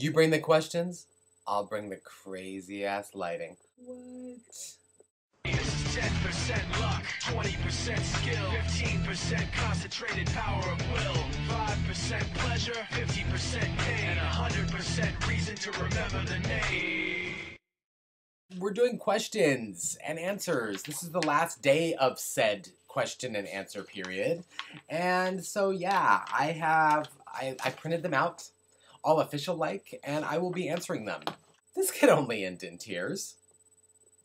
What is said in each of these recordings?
You bring the questions, I'll bring the crazy-ass lighting. What? 10% luck, 20% skill, 15% concentrated power of will, 5% pleasure, 50% pain, and 100% reason to remember the name. We're doing questions and answers. This is the last day of said question and answer period. And so, yeah, I printed them out, all official-like, and I will be answering them. This could only end in tears.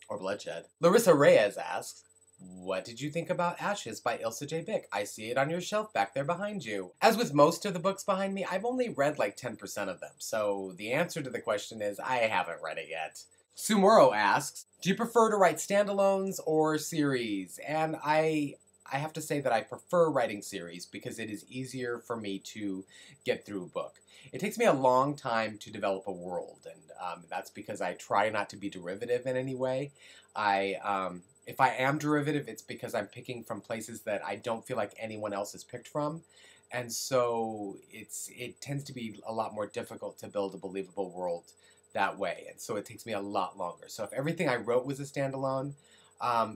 Or bloodshed. Larissa Reyes asks, what did you think about Ashes by Ilsa J. Bick? I see it on your shelf back there behind you. As with most of the books behind me, I've only read like 10% of them, so the answer to the question is I haven't read it yet. Sumuro asks, do you prefer to write standalones or series? And I have to say that I prefer writing series because it is easier for me to get through a book. It takes me a long time to develop a world, and that's because I try not to be derivative in any way. If I am derivative, it's because I'm picking from places that I don't feel like anyone else has picked from, and so it tends to be a lot more difficult to build a believable world that way, and so it takes me a lot longer. So if everything I wrote was a standalone,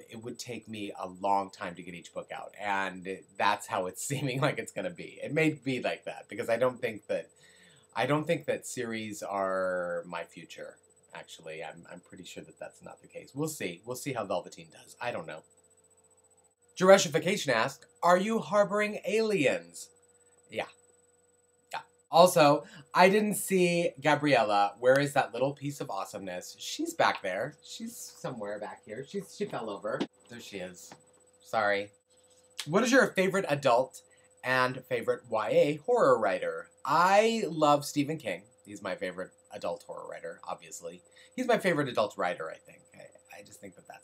it would take me a long time to get each book out, and that's how it's seeming like it's going to be. It may be like that because I don't think that series are my future. Actually, I'm pretty sure that that's not the case. We'll see. We'll see how Velveteen does. I don't know. Jureshification asks, are you harboring aliens? Yeah. Also, I didn't see Gabriella. Where is that little piece of awesomeness? She's back there. She's somewhere back here. She fell over. There she is. Sorry. What is your favorite adult and favorite YA horror writer? I love Stephen King. He's my favorite adult horror writer, obviously. He's my favorite adult writer, I think. I just think that that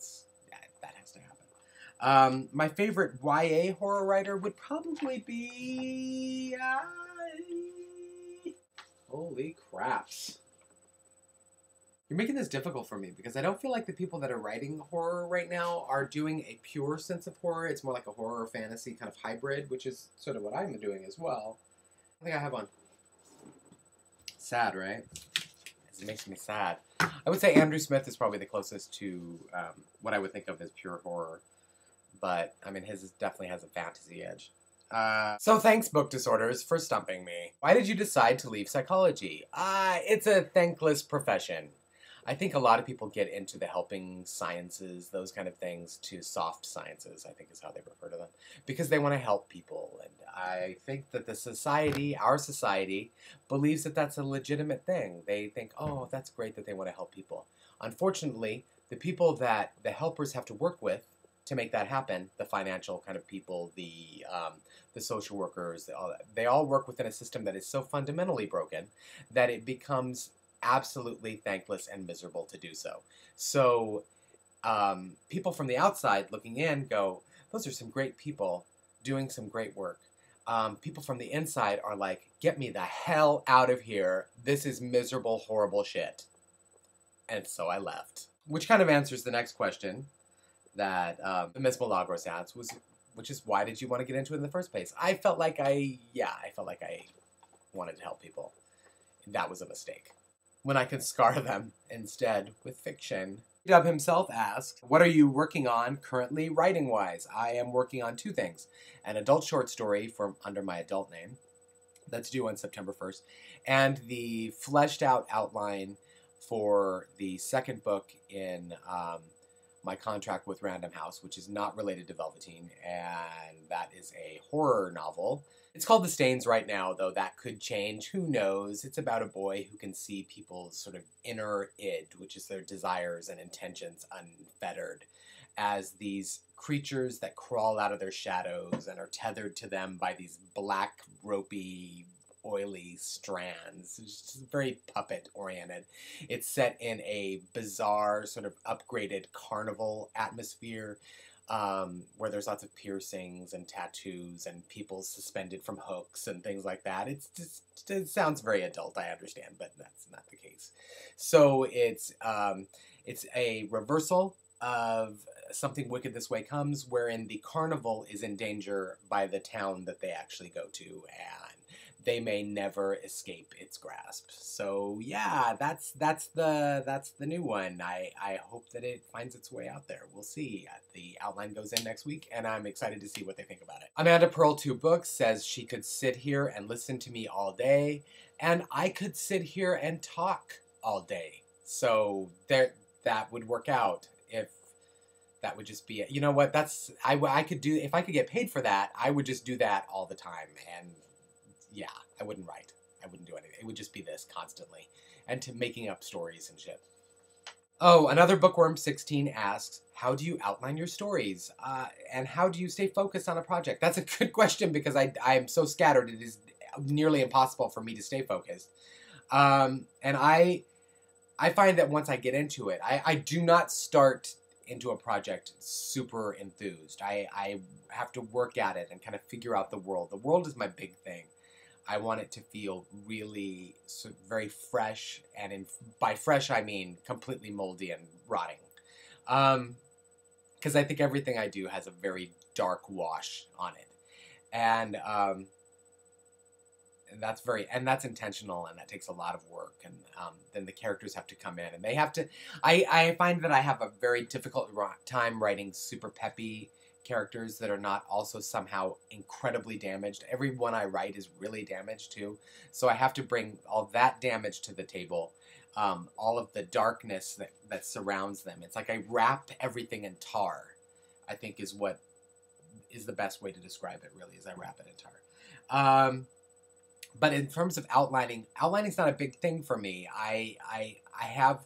has to happen. My favorite YA horror writer would probably be... Holy craps. You're making this difficult for me because I don't feel like the people that are writing horror right now are doing a pure sense of horror. It's more like a horror fantasy kind of hybrid, which is sort of what I'm doing as well. I think I have one. Sad, right? It makes me sad. I would say Andrew Smith is probably the closest to what I would think of as pure horror. But, I mean, his definitely has a fantasy edge. So thanks, Book Disorders, for stumping me. Why did you decide to leave psychology? It's a thankless profession. I think a lot of people get into the helping sciences, those kind of things, to soft sciences, I think is how they refer to them, because they want to help people. And I think that our society, believes that that's a legitimate thing. They think, oh, that's great that they want to help people. Unfortunately, the people that the helpers have to work with to make that happen, the financial kind of people, the social workers, they all work within a system that is so fundamentally broken that it becomes absolutely thankless and miserable to do so. So people from the outside looking in go, those are some great people doing some great work. People from the inside are like, get me the hell out of here. This is miserable, horrible shit. And so I left. Which kind of answers the next question that Miss Milagros asked, which is, why did you want to get into it in the first place? I felt like I wanted to help people. That was a mistake. When I could scar them instead with fiction. Dub himself asks, what are you working on currently writing-wise? I am working on two things. An adult short story under my adult name that's due on September 1st, and the fleshed out outline for the second book in my contract with Random House, which is not related to Velveteen, and that is a horror novel. It's called The Stains right now, though that could change. Who knows? It's about a boy who can see people's sort of inner id, which is their desires and intentions unfettered, as these creatures that crawl out of their shadows and are tethered to them by these black, ropey, oily strands. It's just very puppet-oriented. It's set in a bizarre, sort of upgraded carnival atmosphere, where there's lots of piercings and tattoos and people suspended from hooks and things like that. It sounds very adult, I understand, but that's not the case. So it's a reversal of Something Wicked This Way Comes, wherein the carnival is in danger by the town that they actually go to, and they may never escape its grasp. So yeah, that's the new one. I hope that it finds its way out there. We'll see. The outline goes in next week, and I'm excited to see what they think about it. Amanda Pearl 2 Books says she could sit here and listen to me all day, and I could sit here and talk all day. So that would work out if that would just be it. You know what? I could do, if I could get paid for that, I would just do that all the time. And yeah, I wouldn't write. I wouldn't do anything. It would just be this constantly. And to making up stories and shit. Oh, another Bookworm 16 asks, how do you outline your stories? And how do you stay focused on a project? That's a good question because I am so scattered. It is nearly impossible for me to stay focused. And I find that once I get into it, I do not start into a project super enthused. I have to work at it and kind of figure out the world. The world is my big thing. I want it to feel really very fresh, and by fresh I mean completely moldy and rotting. Because I think everything I do has a very dark wash on it. And that's intentional, and that takes a lot of work, and then the characters have to come in, and they have to, I find that I have a very difficult time writing super peppy characters that are not also somehow incredibly damaged. Everyone I write is really damaged too, so I have to bring all that damage to the table, all of the darkness that surrounds them. It's like I wrap everything in tar, I think is what is the best way to describe it, really, is I wrap it in tar. But in terms of outlining's not a big thing for me. I have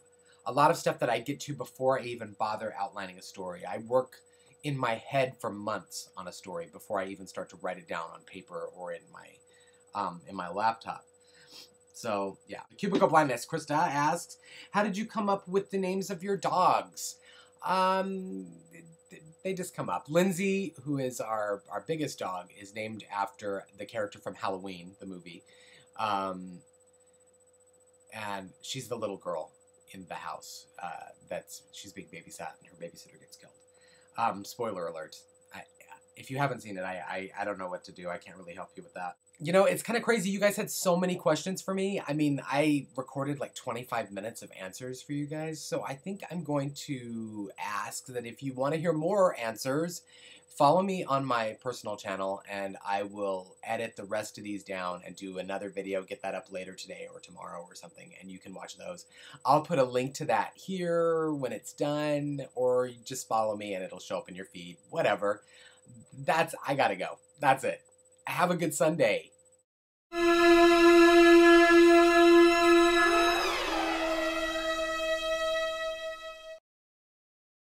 a lot of stuff that I get to before I even bother outlining a story. I work in my head for months on a story before I even start to write it down on paper or in my laptop. So yeah. Cubicle Blindness, Krista asks, how did you come up with the names of your dogs? They just come up. Lindsay, who is our biggest dog, is named after the character from Halloween, the movie. And she's the little girl in the house she's being babysat, and her babysitter gets killed. Spoiler alert. If you haven't seen it, I don't know what to do. I can't really help you with that. You know, it's kind of crazy. You guys had so many questions for me. I mean, I recorded like 25 minutes of answers for you guys. So I think I'm going to ask that if you want to hear more answers, follow me on my personal channel, and I will edit the rest of these down and do another video, get that up later today or tomorrow or something, and you can watch those. I'll put a link to that here when it's done, or you just follow me and it'll show up in your feed, whatever. I gotta go. That's it. Have a good Sunday.